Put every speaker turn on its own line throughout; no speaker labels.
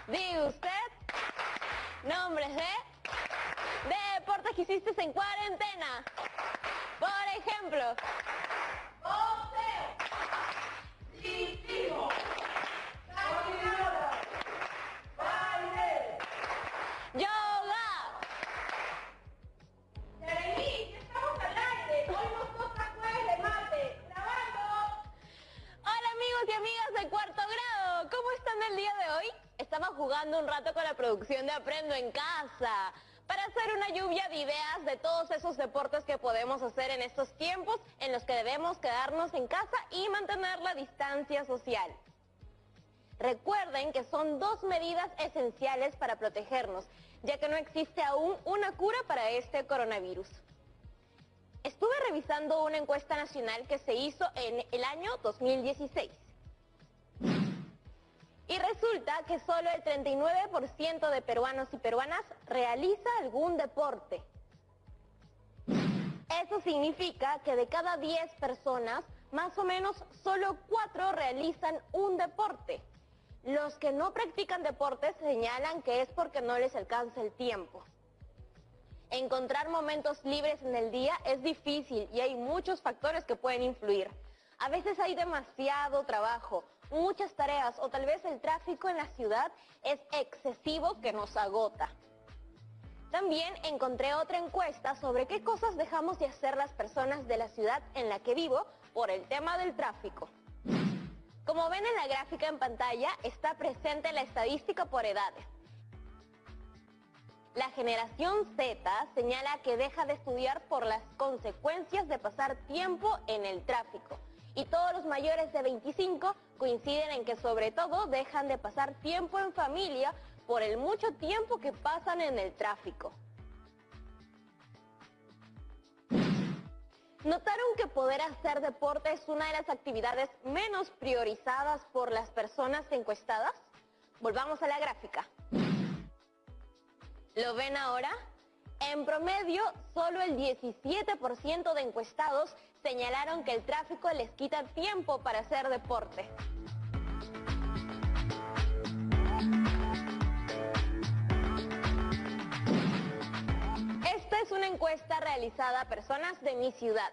Diga usted nombres de deportes que hiciste en cuarentena. Por ejemplo, boxeo, ciclismo, caminata, baile, yoga. Jeremy, estamos al aire. Hoy nos toca jueves de mate. Grabando. Hola amigos y amigas de cuarto grado. ¿Cómo están el día de hoy? Estamos jugando un rato con la producción de Aprendo en Casa para hacer una lluvia de ideas de todos esos deportes que podemos hacer en estos tiempos en los que debemos quedarnos en casa y mantener la distancia social. Recuerden que son dos medidas esenciales para protegernos, ya que no existe aún una cura para este coronavirus. Estuve revisando una encuesta nacional que se hizo en el año 2016. Y resulta que solo el 39% de peruanos y peruanas realiza algún deporte. Eso significa que de cada 10 personas, más o menos solo 4 realizan un deporte. Los que no practican deportes señalan que es porque no les alcanza el tiempo. Encontrar momentos libres en el día es difícil y hay muchos factores que pueden influir. A veces hay demasiado trabajo, muchas tareas o tal vez el tráfico en la ciudad es excesivo que nos agota. También encontré otra encuesta sobre qué cosas dejamos de hacer las personas de la ciudad en la que vivo por el tema del tráfico. Como ven en la gráfica en pantalla, está presente la estadística por edades. La generación Z señala que deja de estudiar por las consecuencias de pasar tiempo en el tráfico. Y todos los mayores de 25 coinciden en que sobre todo dejan de pasar tiempo en familia por el mucho tiempo que pasan en el tráfico. ¿Notaron que poder hacer deporte es una de las actividades menos priorizadas por las personas encuestadas? Volvamos a la gráfica. ¿Lo ven ahora? En promedio, solo el 17% de encuestados señalaron que el tráfico les quita tiempo para hacer deporte. Esta es una encuesta realizada a personas de mi ciudad.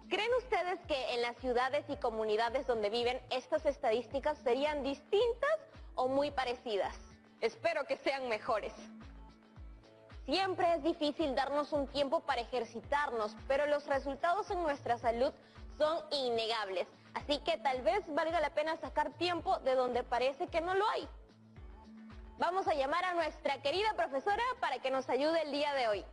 ¿Creen ustedes que en las ciudades y comunidades donde viven estas estadísticas serían distintas o muy parecidas? Espero que sean mejores. Siempre es difícil darnos un tiempo para ejercitarnos, pero los resultados en nuestra salud son innegables. Así que tal vez valga la pena sacar tiempo de donde parece que no lo hay. Vamos a llamar a nuestra querida profesora para que nos ayude el día de hoy.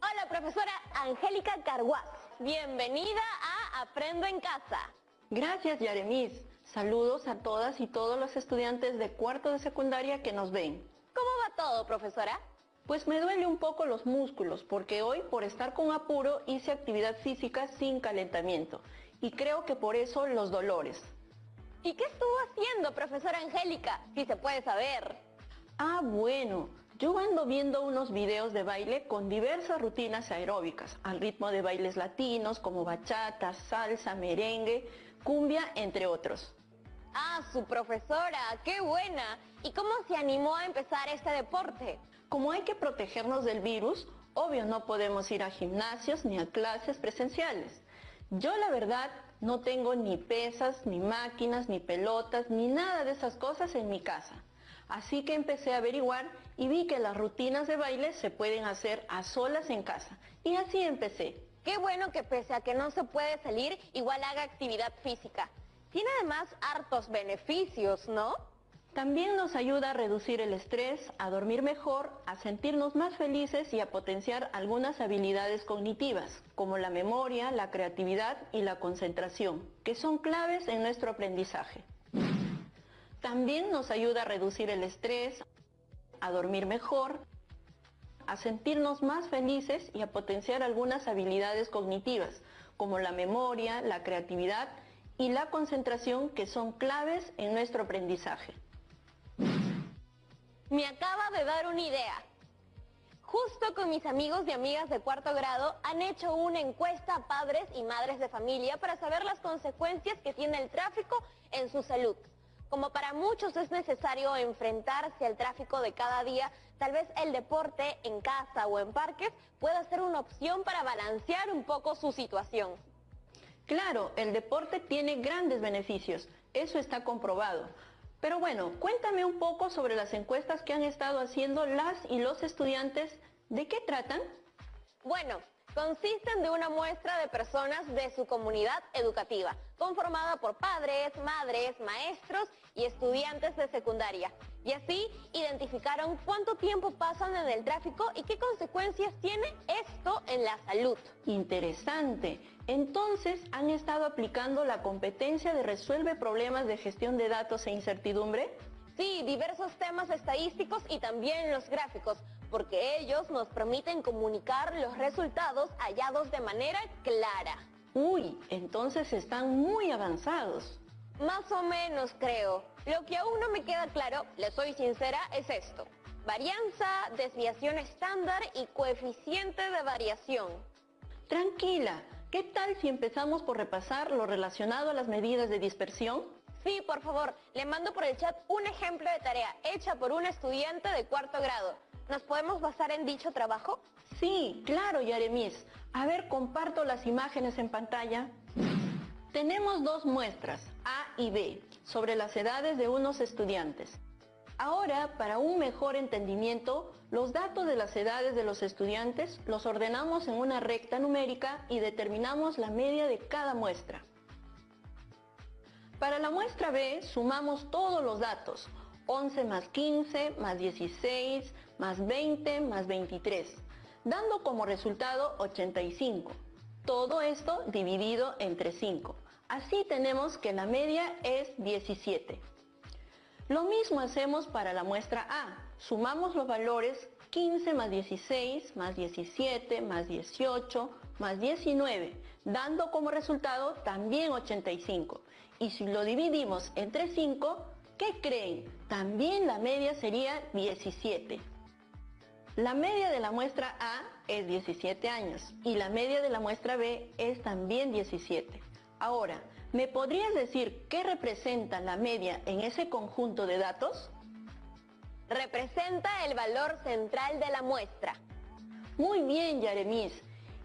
Hola, profesora Angélica Carguaz. Bienvenida a Aprendo en Casa.
Gracias, Yaremis. Saludos a todas y todos los estudiantes de cuarto de secundaria que nos ven.
¿Cómo va todo, profesora?
Pues me duele un poco los músculos, porque hoy, por estar con apuro, hice actividad física sin calentamiento. Y creo que por eso los dolores.
¿Y qué estuvo haciendo, profesora Angélica? Si se puede saber.
Ah, bueno. Yo ando viendo unos videos de baile con diversas rutinas aeróbicas, al ritmo de bailes latinos como bachata, salsa, merengue, cumbia, entre otros.
Ah, su profesora, qué buena. ¿Y cómo se animó a empezar este deporte?
Como hay que protegernos del virus, obvio no podemos ir a gimnasios ni a clases presenciales. Yo la verdad no tengo ni pesas, ni máquinas, ni pelotas, ni nada de esas cosas en mi casa. Así que empecé a averiguar y vi que las rutinas de baile se pueden hacer a solas en casa. Y así empecé.
Qué bueno que pese a que no se puede salir, igual haga actividad física. Tiene además hartos beneficios, ¿no?
También nos ayuda a reducir el estrés, a dormir mejor, a sentirnos más felices y a potenciar algunas habilidades cognitivas, como la memoria, la creatividad y la concentración, que son claves en nuestro aprendizaje. También nos ayuda a reducir el estrés, a dormir mejor, a sentirnos más felices y a potenciar algunas habilidades cognitivas, como la memoria, la creatividad y la concentración, que son claves en nuestro aprendizaje.
Me acaba de dar una idea. Justo con mis amigos y amigas de cuarto grado han hecho una encuesta a padres y madres de familia para saber las consecuencias que tiene el tráfico en su salud. Como para muchos es necesario enfrentarse al tráfico de cada día, tal vez el deporte en casa o en parques pueda ser una opción para balancear un poco su situación.
Claro, el deporte tiene grandes beneficios, eso está comprobado. Pero bueno, cuéntame un poco sobre las encuestas que han estado haciendo las y los estudiantes. ¿De qué tratan?
Bueno, consisten de una muestra de personas de su comunidad educativa, conformada por padres, madres, maestros y estudiantes de secundaria. Y así identificaron cuánto tiempo pasan en el tráfico y qué consecuencias tiene esto en la salud.
Interesante. Entonces, ¿han estado aplicando la competencia de resuelve problemas de gestión de datos e incertidumbre?
Sí, diversos temas estadísticos y también los gráficos, porque ellos nos permiten comunicar los resultados hallados de manera clara.
Uy, entonces están muy avanzados.
Más o menos creo. Lo que aún no me queda claro, le soy sincera, es esto: varianza, desviación estándar y coeficiente de variación.
Tranquila, ¿qué tal si empezamos por repasar lo relacionado a las medidas de dispersión?
Sí, por favor, le mando por el chat un ejemplo de tarea hecha por un estudiante de 4º grado. ¿Nos podemos basar en dicho trabajo?
Sí, claro, Yaremis. A ver, comparto las imágenes en pantalla. Tenemos dos muestras, A y B, sobre las edades de unos estudiantes. Ahora, para un mejor entendimiento, los datos de las edades de los estudiantes los ordenamos en una recta numérica y determinamos la media de cada muestra. Para la muestra B, sumamos todos los datos, 11 más 15, más 16, más 20, más 23, dando como resultado 85. Todo esto dividido entre 5. Así tenemos que la media es 17. Lo mismo hacemos para la muestra A. Sumamos los valores 15 más 16, más 17, más 18, más 19, dando como resultado también 85. Y si lo dividimos entre 5, ¿qué creen? También la media sería 17. La media de la muestra A es 17 años y la media de la muestra B es también 17. Ahora, ¿me podrías decir qué representa la media en ese conjunto de datos?
Representa el valor central de la muestra.
Muy bien, Yaremis.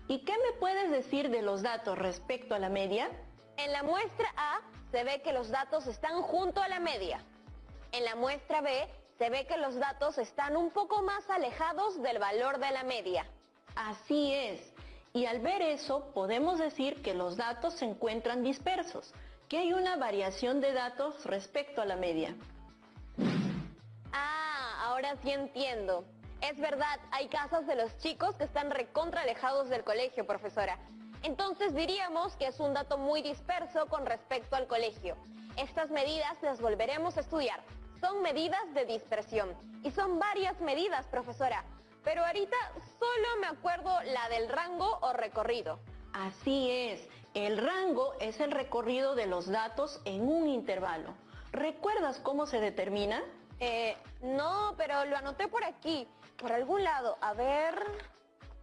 ¿Y qué me puedes decir de los datos respecto a la media?
En la muestra A se ve que los datos están junto a la media. En la muestra B se ve que los datos están un poco más alejados del valor de la media.
Así es. Y al ver eso, podemos decir que los datos se encuentran dispersos, que hay una variación de datos respecto a la media.
Ah, ahora sí entiendo. Es verdad, hay casos de los chicos que están recontra alejados del colegio, profesora. Entonces diríamos que es un dato muy disperso con respecto al colegio. Estas medidas las volveremos a estudiar. Son medidas de dispersión. Y son varias medidas, profesora. Pero ahorita solo me acuerdo la del rango o recorrido.
Así es. El rango es el recorrido de los datos en un intervalo. ¿Recuerdas cómo se determina?
No, pero lo anoté por aquí, por algún lado. A ver...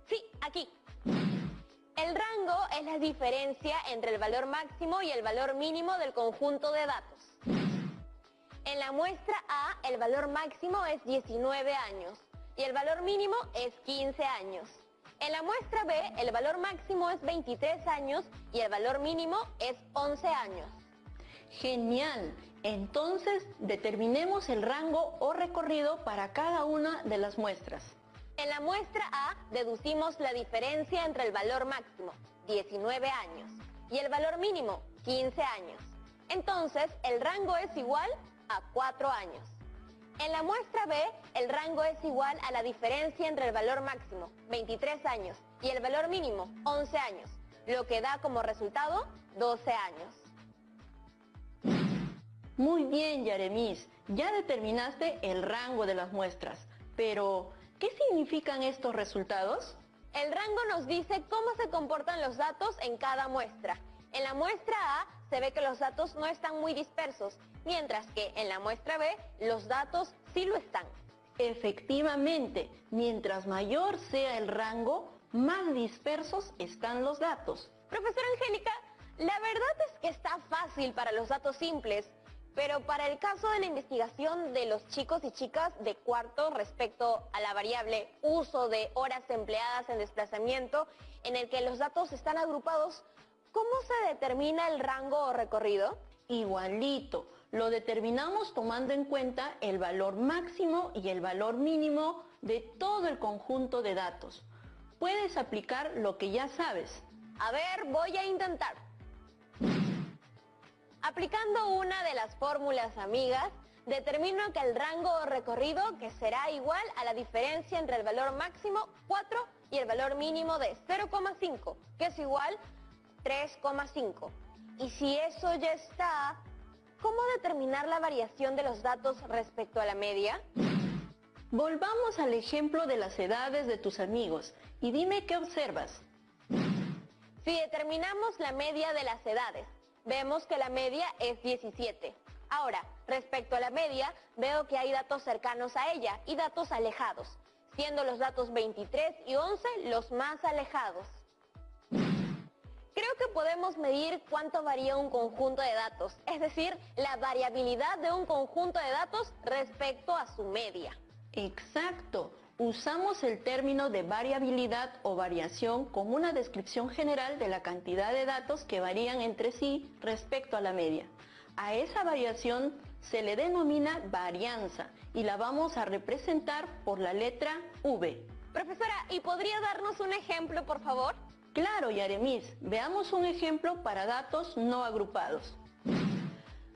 Sí, aquí. El rango es la diferencia entre el valor máximo y el valor mínimo del conjunto de datos. En la muestra A, el valor máximo es 19 años y el valor mínimo es 15 años. En la muestra B, el valor máximo es 23 años y el valor mínimo es 11 años.
Genial. Entonces, determinemos el rango o recorrido para cada una de las muestras.
En la muestra A, deducimos la diferencia entre el valor máximo, 19 años, y el valor mínimo, 15 años. Entonces, el rango es igual a 4 años. En la muestra B, el rango es igual a la diferencia entre el valor máximo, 23 años, y el valor mínimo, 11 años, lo que da como resultado 12 años.
Muy bien, Yaremis. Ya determinaste el rango de las muestras, pero ¿qué significan estos resultados?
El rango nos dice cómo se comportan los datos en cada muestra. En la muestra A se ve que los datos no están muy dispersos, mientras que en la muestra B los datos sí lo están.
Efectivamente, mientras mayor sea el rango, más dispersos están los datos.
Profesora Angélica, la verdad es que está fácil para los datos simples, Pero para el caso de la investigación de los chicos y chicas de cuarto respecto a la variable uso de horas empleadas en desplazamiento, en el que los datos están agrupados, ¿cómo se determina el rango o recorrido?
Igualito, lo determinamos tomando en cuenta el valor máximo y el valor mínimo de todo el conjunto de datos. Puedes aplicar lo que ya sabes.
A ver, voy a intentar. Aplicando una de las fórmulas amigas, determino que el rango o recorrido que será igual a la diferencia entre el valor máximo 4 y el valor mínimo de 0,5, que es igual 3,5. Y si eso ya está, ¿cómo determinar la variación de los datos respecto a la media?
Volvamos al ejemplo de las edades de tus amigos y dime qué observas.
Si determinamos la media de las edades, vemos que la media es 17. Ahora, respecto a la media, veo que hay datos cercanos a ella y datos alejados, siendo los datos 23 y 11 los más alejados. Creo que podemos medir cuánto varía un conjunto de datos, es decir, la variabilidad de un conjunto de datos respecto a su media.
Exacto. Usamos el término de variabilidad o variación como una descripción general de la cantidad de datos que varían entre sí respecto a la media. A esa variación se le denomina varianza y la vamos a representar por la letra V.
Profesora, ¿y podría darnos un ejemplo, por favor?
Claro, Yaremis. Veamos un ejemplo para datos no agrupados.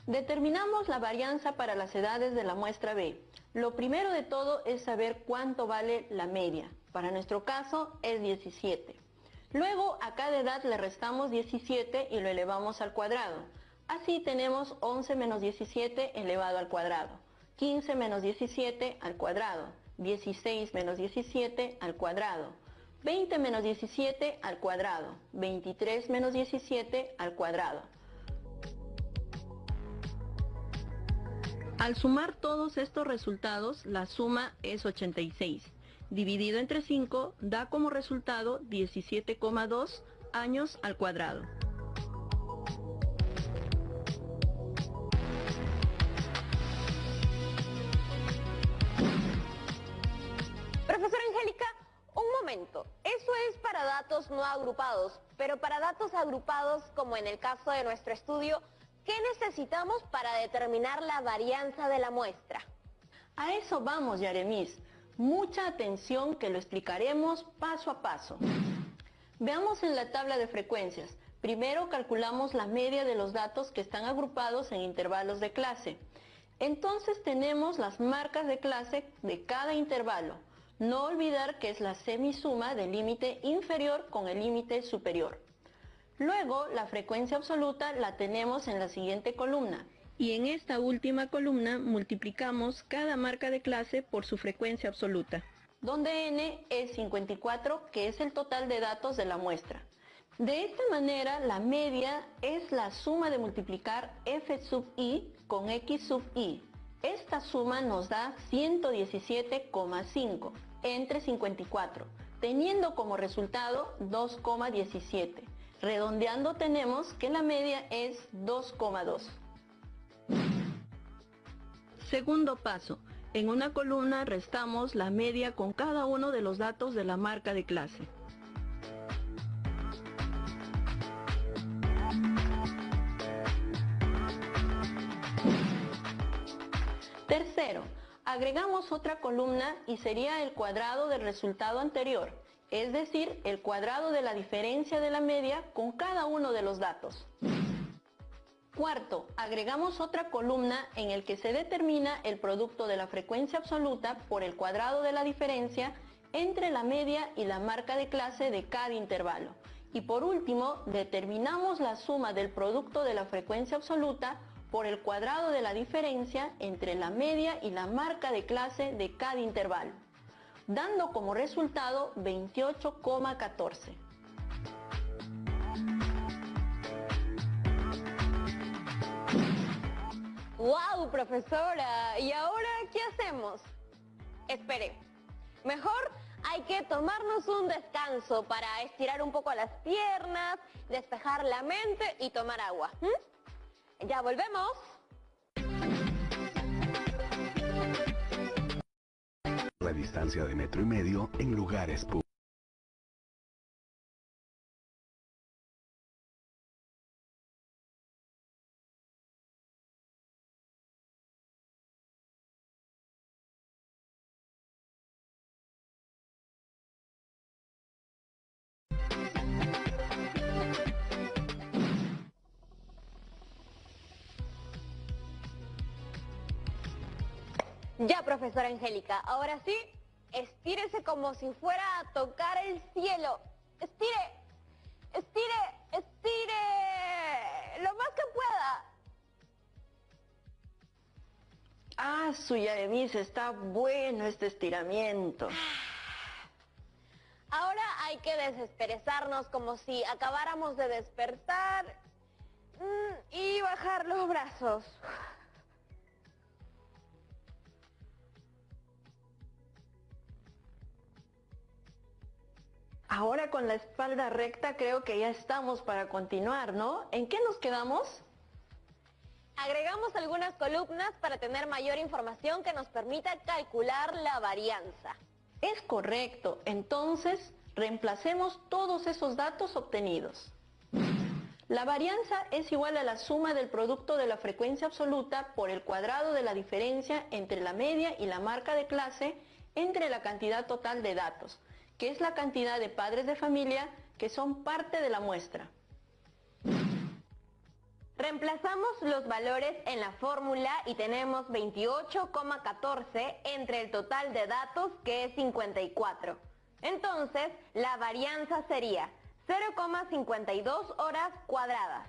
Determinamos la varianza para las edades de la muestra B. Lo primero de todo es saber cuánto vale la media. Para nuestro caso es 17. Luego a cada edad le restamos 17 y lo elevamos al cuadrado. Así tenemos 11 menos 17 elevado al cuadrado, 15 menos 17 al cuadrado, 16 menos 17 al cuadrado, 20 menos 17 al cuadrado, 23 menos 17 al cuadrado. Al sumar todos estos resultados, la suma es 86. Dividido entre 5 da como resultado 17,2 años al cuadrado.
Profesora Angélica, un momento. Eso es para datos no agrupados, pero para datos agrupados, como en el caso de nuestro estudio, ¿qué necesitamos para determinar la varianza de la muestra?
A eso vamos, Yaremis. Mucha atención que lo explicaremos paso a paso. Veamos en la tabla de frecuencias. Primero calculamos la media de los datos que están agrupados en intervalos de clase. Entonces tenemos las marcas de clase de cada intervalo. No olvidar que es la semisuma del límite inferior con el límite superior. Luego, la frecuencia absoluta la tenemos en la siguiente columna. Y en esta última columna multiplicamos cada marca de clase por su frecuencia absoluta, donde n es 54, que es el total de datos de la muestra. De esta manera, la media es la suma de multiplicar f sub i con x sub i. Esta suma nos da 117,5 entre 54, teniendo como resultado 2,17. Redondeando tenemos que la media es 2,2. Segundo paso. En una columna restamos la media con cada uno de los datos de la marca de clase. Tercero, agregamos otra columna y sería el cuadrado del resultado anterior, es decir, el cuadrado de la diferencia de la media con cada uno de los datos. Cuarto, agregamos otra columna en el que se determina el producto de la frecuencia absoluta por el cuadrado de la diferencia entre la media y la marca de clase de cada intervalo. Y por último, determinamos la suma del producto de la frecuencia absoluta por el cuadrado de la diferencia entre la media y la marca de clase de cada intervalo, dando como resultado 28,14.
¡Wow, profesora! ¿Y ahora qué hacemos? Espere, mejor hay que tomarnos un descanso para estirar un poco las piernas, despejar la mente y tomar agua. ¿Ya volvemos?
a distancia de 1,5 metros en lugares públicos.
Ya, profesora Angélica, ahora sí, estírese como si fuera a tocar el cielo. Estire, estire, estire, lo más que pueda.
Ah, suya Eunice, está bueno este estiramiento.
Ahora hay que desesperezarnos como si acabáramos de despertar y bajar los brazos.
Ahora con la espalda recta creo que ya estamos para continuar, ¿no? ¿En qué nos quedamos?
Agregamos algunas columnas para tener mayor información que nos permita calcular la varianza.
Es correcto, entonces reemplacemos todos esos datos obtenidos. La varianza es igual a la suma del producto de la frecuencia absoluta por el cuadrado de la diferencia entre la media y la marca de clase entre la cantidad total de datos, que es la cantidad de padres de familia que son parte de la muestra.
Reemplazamos los valores en la fórmula y tenemos 28,14 entre el total de datos, que es 54. Entonces, la varianza sería 0,52 horas cuadradas.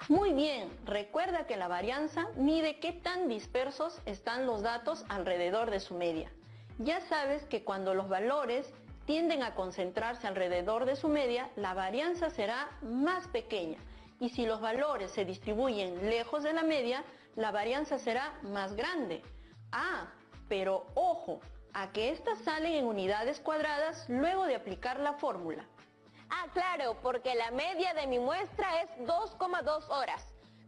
Muy bien, recuerda que la varianza mide qué tan dispersos están los datos alrededor de su media. Ya sabes que cuando los valores tienden a concentrarse alrededor de su media, la varianza será más pequeña. Y si los valores se distribuyen lejos de la media, la varianza será más grande. Ah, pero ojo, a que estas salen en unidades cuadradas luego de aplicar la fórmula.
Ah, claro, porque la media de mi muestra es 2,2 horas,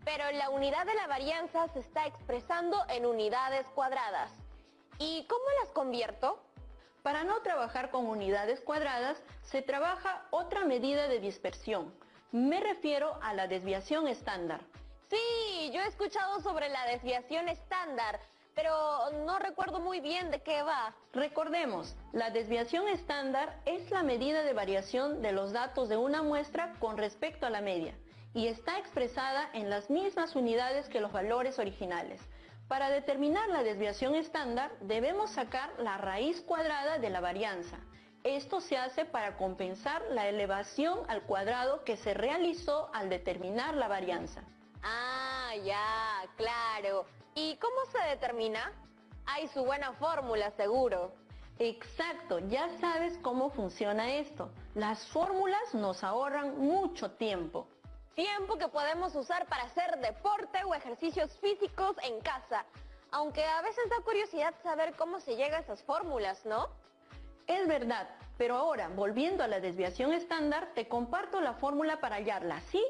pero la unidad de la varianza se está expresando en unidades cuadradas. ¿Y cómo las convierto?
Para no trabajar con unidades cuadradas, se trabaja otra medida de dispersión. Me refiero a la desviación estándar.
Sí, yo he escuchado sobre la desviación estándar, pero no recuerdo muy bien de qué va.
Recordemos, la desviación estándar es la medida de variación de los datos de una muestra con respecto a la media y está expresada en las mismas unidades que los valores originales. Para determinar la desviación estándar debemos sacar la raíz cuadrada de la varianza. Esto se hace para compensar la elevación al cuadrado que se realizó al determinar la varianza.
Ah, ya, claro. ¿Y cómo se determina? Hay su buena fórmula, seguro.
Exacto, ya sabes cómo funciona esto. Las fórmulas nos ahorran mucho tiempo.
Tiempo que podemos usar para hacer deporte o ejercicios físicos en casa. Aunque a veces da curiosidad saber cómo se llega a esas fórmulas, ¿no?
Es verdad, pero ahora, volviendo a la desviación estándar, te comparto la fórmula para hallarla, ¿sí?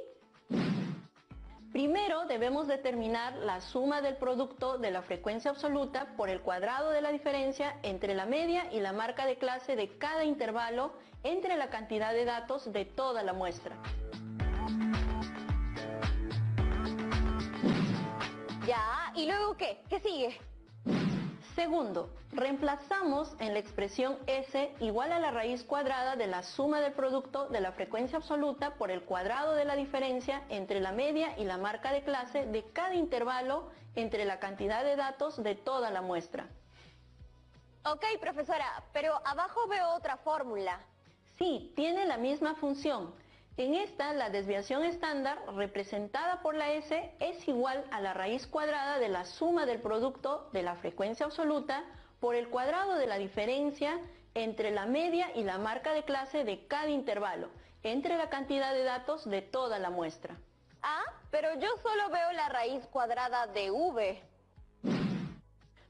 Primero debemos determinar la suma del producto de la frecuencia absoluta por el cuadrado de la diferencia entre la media y la marca de clase de cada intervalo entre la cantidad de datos de toda la muestra.
Ya, ¿y luego qué? ¿Qué sigue?
Segundo, reemplazamos en la expresión S igual a la raíz cuadrada de la suma del producto de la frecuencia absoluta por el cuadrado de la diferencia entre la media y la marca de clase de cada intervalo entre la cantidad de datos de toda la muestra.
Ok, profesora, pero abajo veo otra fórmula.
Sí, tiene la misma función. En esta, la desviación estándar, representada por la S, es igual a la raíz cuadrada de la suma del producto de la frecuencia absoluta por el cuadrado de la diferencia entre la media y la marca de clase de cada intervalo, entre la cantidad de datos de toda la muestra.
Ah, pero yo solo veo la raíz cuadrada de V.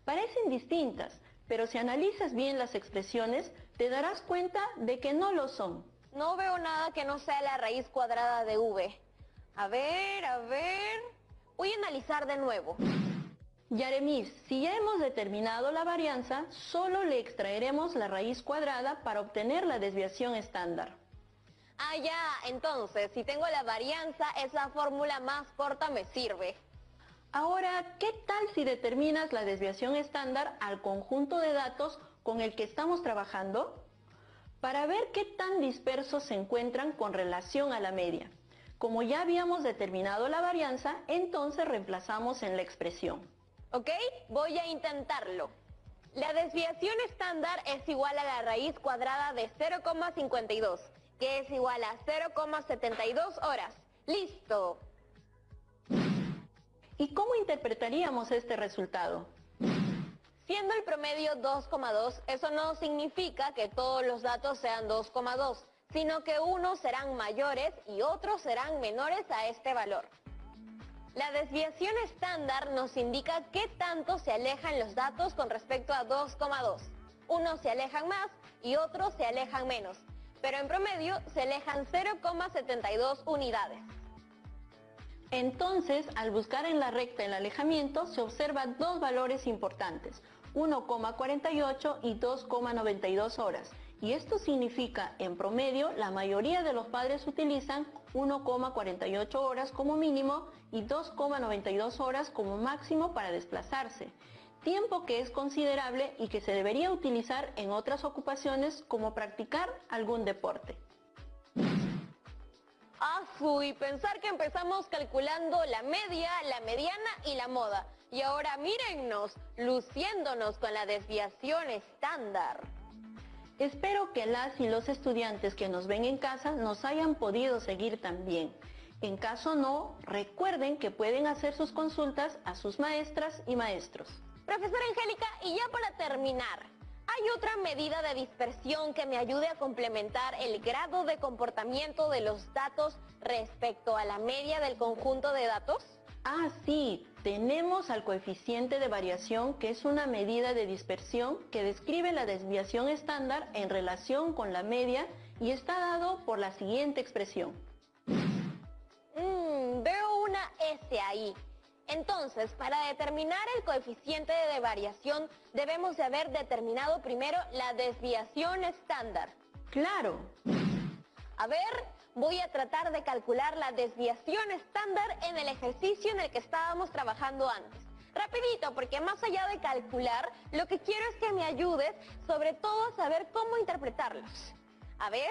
Parecen distintas, pero si analizas bien las expresiones, te darás cuenta de que no lo son.
No veo nada que no sea la raíz cuadrada de V. A ver... Voy a analizar de nuevo.
Yaremis, si ya hemos determinado la varianza, solo le extraeremos la raíz cuadrada para obtener la desviación estándar.
Ah, ya, entonces, si tengo la varianza, esa fórmula más corta me sirve.
Ahora, ¿qué tal si determinas la desviación estándar al conjunto de datos con el que estamos trabajando? Para ver qué tan dispersos se encuentran con relación a la media. Como ya habíamos determinado la varianza, entonces reemplazamos en la expresión.
¿Ok? Voy a intentarlo. La desviación estándar es igual a la raíz cuadrada de 0,52, que es igual a 0,72 horas. ¡Listo!
¿Y cómo interpretaríamos este resultado?
Siendo el promedio 2,2, eso no significa que todos los datos sean 2,2, sino que unos serán mayores y otros serán menores a este valor. La desviación estándar nos indica qué tanto se alejan los datos con respecto a 2,2. Unos se alejan más y otros se alejan menos, pero en promedio se alejan 0,72 unidades.
Entonces, al buscar en la recta el alejamiento, se observan dos valores importantes, 1,48 y 2,92 horas. Y esto significa, en promedio, la mayoría de los padres utilizan 1,48 horas como mínimo y 2,92 horas como máximo para desplazarse. Tiempo que es considerable y que se debería utilizar en otras ocupaciones como practicar algún deporte.
Y pensar que empezamos calculando la media, la mediana y la moda. Y ahora mírennos, luciéndonos con la desviación estándar.
Espero que las y los estudiantes que nos ven en casa nos hayan podido seguir también. En caso no, recuerden que pueden hacer sus consultas a sus maestras y maestros.
Profesora Angélica, y ya para terminar, ¿hay otra medida de dispersión que me ayude a complementar el grado de comportamiento de los datos respecto a la media del conjunto de datos?
Ah, sí, tenemos al coeficiente de variación, que es una medida de dispersión que describe la desviación estándar en relación con la media y está dado por la siguiente expresión.
Veo una S ahí. Entonces, para determinar el coeficiente de variación, debemos de haber determinado primero la desviación estándar.
¡Claro!
A ver, voy a tratar de calcular la desviación estándar en el ejercicio en el que estábamos trabajando antes. Rapidito, porque más allá de calcular, lo que quiero es que me ayudes, sobre todo a saber cómo interpretarlos. A ver.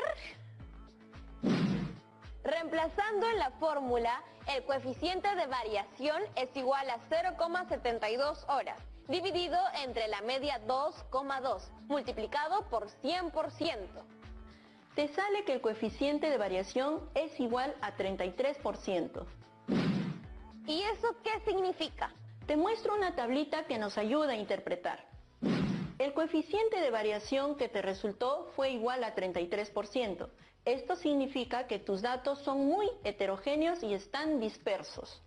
Reemplazando en la fórmula, el coeficiente de variación es igual a 0,72 horas, dividido entre la media 2,2, multiplicado por 100%.
Te sale que el coeficiente de variación es igual a 33%.
¿Y eso qué significa?
Te muestro una tablita que nos ayuda a interpretar. El coeficiente de variación que te resultó fue igual a 33%. Esto significa que tus datos son muy heterogéneos y están dispersos.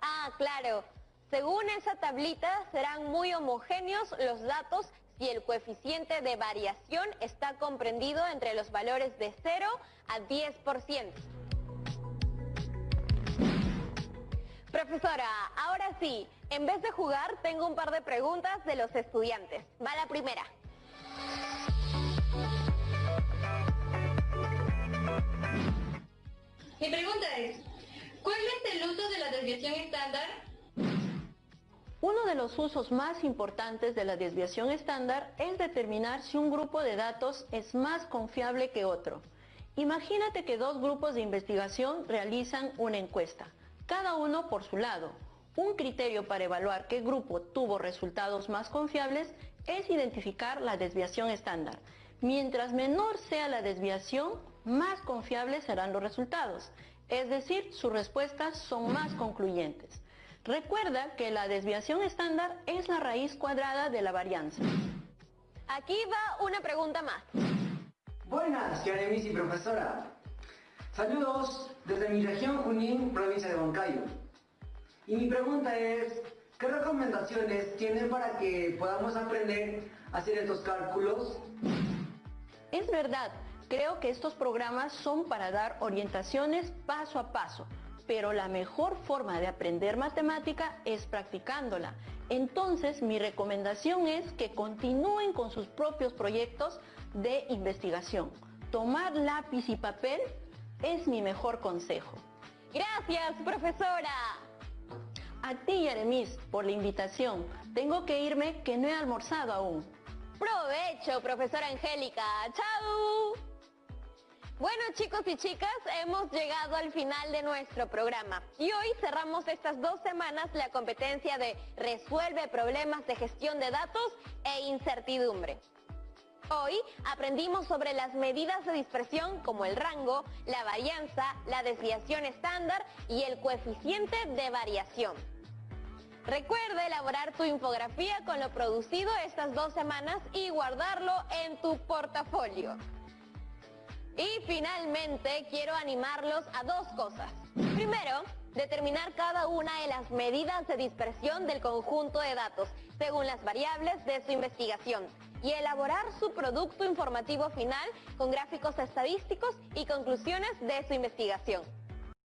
Ah, claro. Según esa tablita, serán muy homogéneos los datos si el coeficiente de variación está comprendido entre los valores de 0 a 10%. Profesora, ahora sí, en vez de jugar, tengo un par de preguntas de los estudiantes. Va la primera.
Mi pregunta es, ¿cuál es el uso de la desviación estándar?
Uno de los usos más importantes de la desviación estándar es determinar si un grupo de datos es más confiable que otro. Imagínate que dos grupos de investigación realizan una encuesta, cada uno por su lado. Un criterio para evaluar qué grupo tuvo resultados más confiables es identificar la desviación estándar. Mientras menor sea la desviación, más confiables serán los resultados, es decir, sus respuestas son más concluyentes. Recuerda que la desviación estándar es la raíz cuadrada de la varianza.
Aquí va una pregunta más.
Buenas, Yaremis y profesora. Saludos desde mi región Junín, provincia de Huancayo. Y mi pregunta es, ¿qué recomendaciones tienen para que podamos aprender a hacer estos cálculos?
Es verdad, creo que estos programas son para dar orientaciones paso a paso. pero la mejor forma de aprender matemática es practicándola. Entonces, mi recomendación es que continúen con sus propios proyectos de investigación. Tomar lápiz y papel es mi mejor consejo.
Gracias, profesora.
A ti, Yaremis, por la invitación. Tengo que irme, que no he almorzado aún.
Provecho, profesora Angélica. ¡Chao! Bueno, chicos y chicas, hemos llegado al final de nuestro programa y hoy cerramos estas 2 semanas la competencia de Resuelve problemas de gestión de datos e incertidumbre. Hoy aprendimos sobre las medidas de dispersión como el rango, la varianza, la desviación estándar y el coeficiente de variación. Recuerda elaborar tu infografía con lo producido estas 2 semanas y guardarlo en tu portafolio. Y finalmente quiero animarlos a 2 cosas. Primero, determinar cada una de las medidas de dispersión del conjunto de datos según las variables de su investigación y elaborar su producto informativo final con gráficos estadísticos y conclusiones de su investigación.